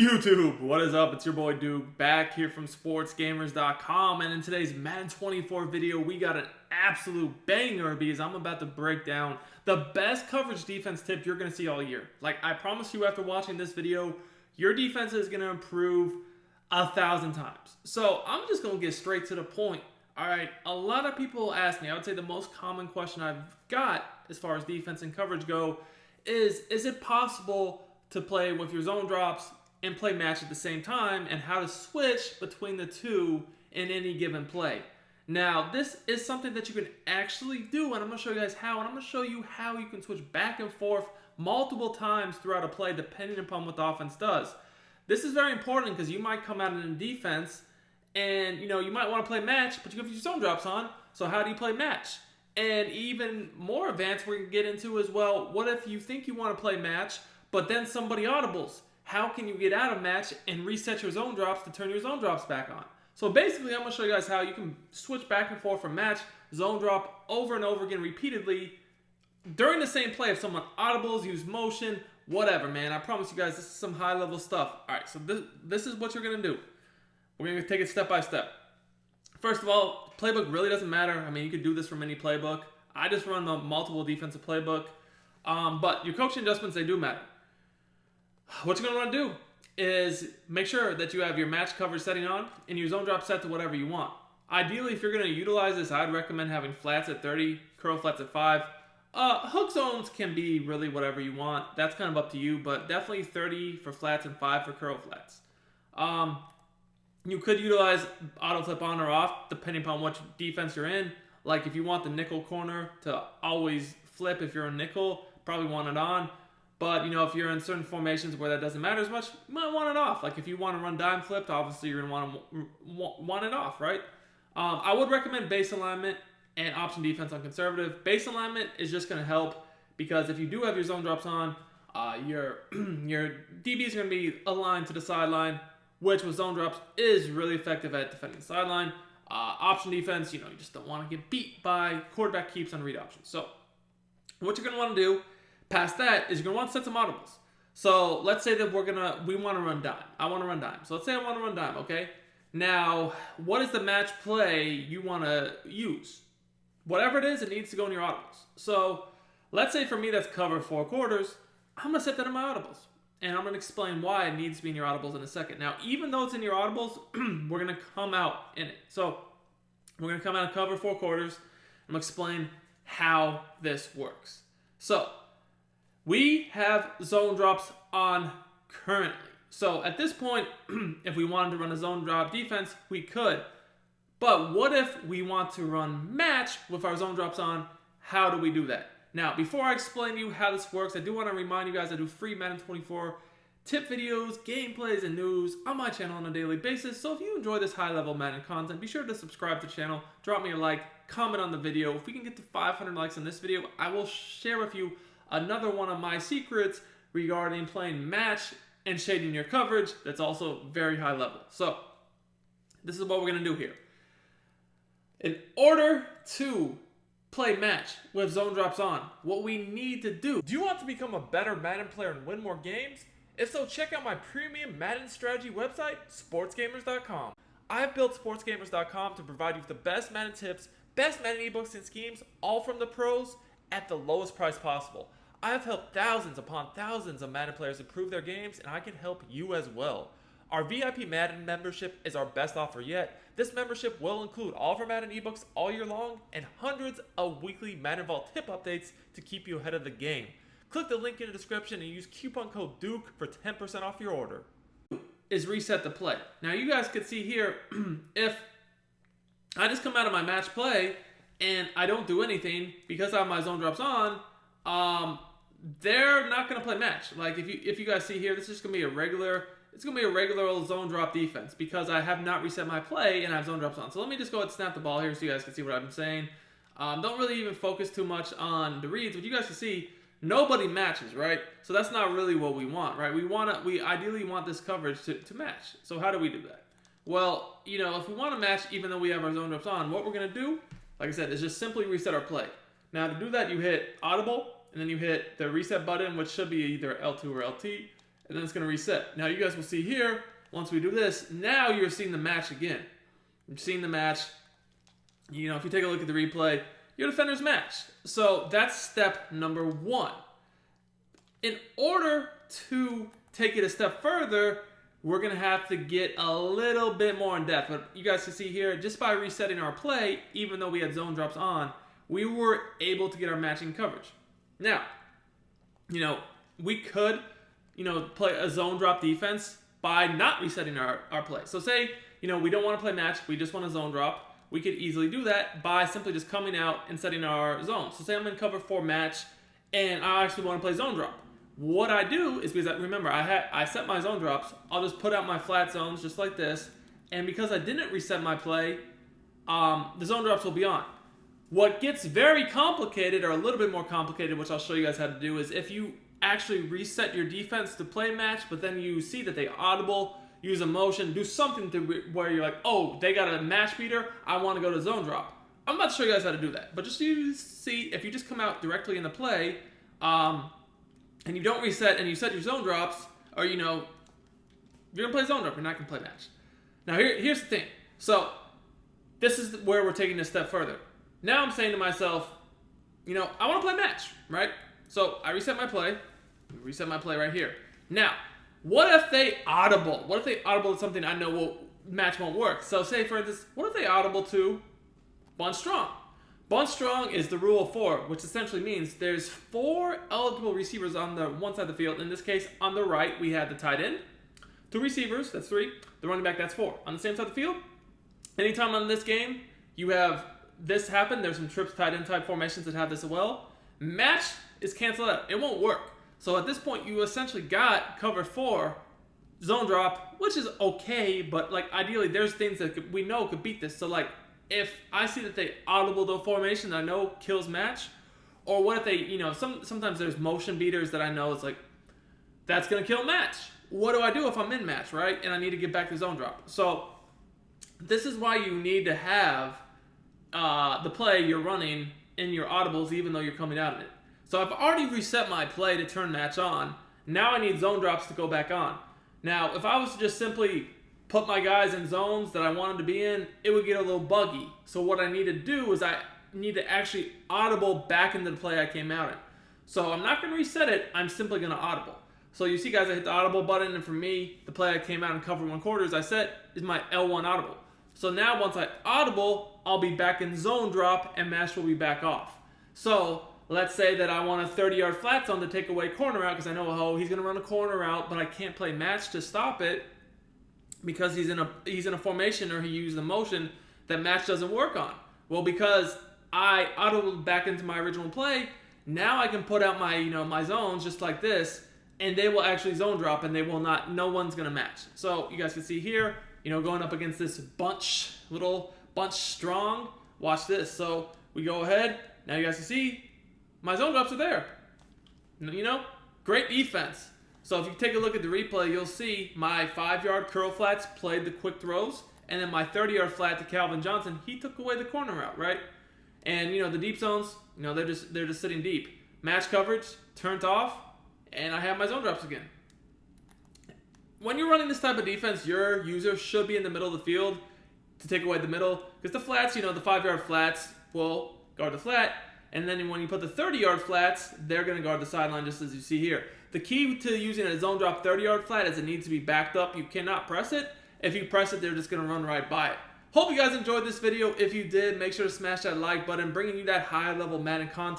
YouTube, what is up? It's your boy Duke back here from sportsgamers.com, and in today's Madden 24 video we got an absolute banger because I'm about to break down the best coverage defense tip you're going to see all year. Like, I promise you, after watching this video, your defense is going to improve 1,000 times. So I'm just going to get straight to the point. Alright, a lot of people ask me, I would say the most common question I've got as far as defense and coverage go is it possible to play with your zone drops and play match at the same time, and how to switch between the two in any given play. Now, this is something that you can actually do, and I'm going to show you guys how, and I'm going to show you how you can switch back and forth multiple times throughout a play depending upon what the offense does. This is very important because you might come out in a defense and you might want to play match, but you have your zone drops on, so how do you play match? And even more advanced, we're going to get into as well, what if you think you want to play match, but then somebody audibles? How can you get out of match and reset your zone drops to turn your zone drops back on? So basically, I'm going to show you guys how you can switch back and forth from match, zone drop over and over again repeatedly during the same play. If someone audibles, use motion, whatever, man. I promise you guys, this is some high-level stuff. All right, so this is what you're going to do. We're going to take it step by step. First of all, playbook really doesn't matter. I mean, you could do this from any playbook. I just run the multiple defensive playbook. But your coaching adjustments, they do matter. What you're going to want to do is make sure that you have your match coverage setting on and your zone drop set to whatever you want. Ideally, if you're going to utilize this, I'd recommend having flats at 30, curl flats at 5. Hook zones can be really whatever you want. That's kind of up to you, but definitely 30 for flats and 5 for curl flats. You could utilize auto flip on or off depending upon what defense you're in. Like if you want the nickel corner to always flip if you're a nickel, probably want it on. But, if you're in certain formations where that doesn't matter as much, you might want it off. Like, if you want to run dime flipped, obviously you're going to want it off, right? I would recommend base alignment and option defense on conservative. Base alignment is just going to help because if you do have your zone drops on, your DBs are going to be aligned to the sideline, which with zone drops is really effective at defending the sideline. Option defense, you just don't want to get beat by quarterback keeps on read options. So, what you're going to want to do past that is you're going to want to set some audibles. So let's say that we want to run dime. I want to run dime. So let's say I want to run dime, okay? Now, what is the match play you want to use? Whatever it is, it needs to go in your audibles. So let's say for me that's cover 4 quarters. I'm going to set that in my audibles. And I'm going to explain why it needs to be in your audibles in a second. Now, even though it's in your audibles, we're going to come out in it. So we're going to come out and cover 4 quarters. I'm going to explain how this works. So we have zone drops on currently. So at this point, if we wanted to run a zone drop defense, we could. But what if we want to run match with our zone drops on? How do we do that? Now, before I explain to you how this works, I do want to remind you guys I do free Madden 24 tip videos, gameplays, and news on my channel on a daily basis. So if you enjoy this high-level Madden content, be sure to subscribe to the channel, drop me a like, comment on the video. If we can get to 500 likes on this video, I will share with you another one of my secrets regarding playing match and shading your coverage that's also very high level. So, this is what we're going to do here. In order to play match with zone drops on, what we need to do you want to become a better Madden player and win more games? If so, check out my premium Madden strategy website, sportsgamers.com. I've built sportsgamers.com to provide you with the best Madden tips, best Madden ebooks and schemes, all from the pros at the lowest price possible. I have helped thousands upon thousands of Madden players improve their games, and I can help you as well. Our VIP Madden membership is our best offer yet. This membership will include all of our Madden ebooks all year long and hundreds of weekly Madden Vault tip updates to keep you ahead of the game. Click the link in the description and use coupon code DUKE for 10% off your order. Is reset the play. Now you guys can see here, if I just come out of my match play and I don't do anything because I have my zone drops on, they're not going to play match. Like if you guys see here, this is just going to be a regular old zone drop defense because I have not reset my play and I have zone drops on. So let me just go ahead and snap the ball here so you guys can see what I'm saying. Don't really even focus too much on the reads, but you guys can see nobody matches, right? So that's not really what we want, right? We ideally want this coverage to match. So how do we do that? Well, if we want to match even though we have our zone drops on, what we're going to do, like I said, is just simply reset our play. Now to do that, you hit audible, and then you hit the reset button, which should be either L2 or LT, and then it's going to reset. Now you guys will see here, once we do this, now you're seeing the match again. You're seeing the match. You know, if you take a look at the replay, your defender's match. So that's step number 1. In order to take it a step further, we're going to have to get a little bit more in depth. But you guys can see here, just by resetting our play, even though we had zone drops on, we were able to get our matching coverage. Now, you know, we could, you know, play a zone drop defense by not resetting our play. So say, you know, we don't want to play match, we just want a zone drop. We could easily do that by simply just coming out and setting our zone. So say I'm in cover 4 match, and I actually want to play zone drop. What I do is, because remember, I set my zone drops, I'll just put out my flat zones just like this, and because I didn't reset my play, the zone drops will be on. What gets very complicated, or a little bit more complicated, which I'll show you guys how to do, is if you actually reset your defense to play match, but then you see that they audible, use a motion, do something to where you're like, oh, they got a match beater, I want to go to zone drop. I'm about to show you guys how to do that, but just so you see, if you just come out directly in the play, and you don't reset and you set your zone drops, or you know, you're gonna play zone drop, you're not gonna play match. Now here's the thing. So this is where we're taking this step further. Now I'm saying to myself, you know, I want to play match, right? So I reset my play right here. Now, what if they audible? What if they audible to something I know match won't work? So say for instance, what if they audible to bunt strong? Bunt strong is the rule of 4, which essentially means there's 4 eligible receivers on the one side of the field. In this case, on the right, we had the tight end. 2 receivers, that's 3. The running back, that's 4. On the same side of the field, anytime on this game, you have this happen. There's some trips tight end type formations that have this as well. Match is canceled out. It won't work. So at this point, you essentially got cover 4, zone drop, which is okay, but like ideally, there's things that we know could beat this. So like, if I see that they audible the formation that I know kills match, or what if they, you know, sometimes there's motion beaters that I know is like, that's going to kill match. What do I do if I'm in match, right? And I need to get back to zone drop. So this is why you need to have the play you're running in your audibles, even though you're coming out of it. So I've already reset my play to turn match on. Now I need zone drops to go back on. Now, if I was to just simply put my guys in zones that I wanted to be in, it would get a little buggy. So what I need to do is I need to actually audible back into the play I came out in. So I'm not going to reset it, I'm simply going to audible. So you see guys, I hit the audible button, and for me, the play I came out in cover 1/4 I set is my L1 audible. So now once I audible, I'll be back in zone drop and match will be back off. So let's say that I want a 30-yard flat zone to take away corner out because I know, oh, he's going to run a corner out, but I can't play match to stop it because he's in a formation or he used a motion that match doesn't work on. Well, because I audibled back into my original play, now I can put out my, you know, my zones just like this, and they will actually zone drop, and they will not, no one's going to match. So you guys can see here, you know, going up against this little bunch strong, watch this. So we go ahead, now you guys can see, my zone drops are there. You know, great defense. So if you take a look at the replay, you'll see my 5-yard curl flats played the quick throws, and then my 30-yard flat to Calvin Johnson, he took away the corner route, right? And you know, the deep zones, you know, they're just sitting deep. Match coverage turned off, and I have my zone drops again. When you're running this type of defense, your user should be in the middle of the field to take away the middle, because the flats, you know, the 5-yard flats will guard the flat, and then when you put the 30-yard flats, they're going to guard the sideline, just as you see here. The key to using a zone drop 30-yard flat is it needs to be backed up. You cannot press it. If you press it, they're just going to run right by it. Hope you guys enjoyed this video. If you did, make sure to smash that like button, bringing you that high-level Madden content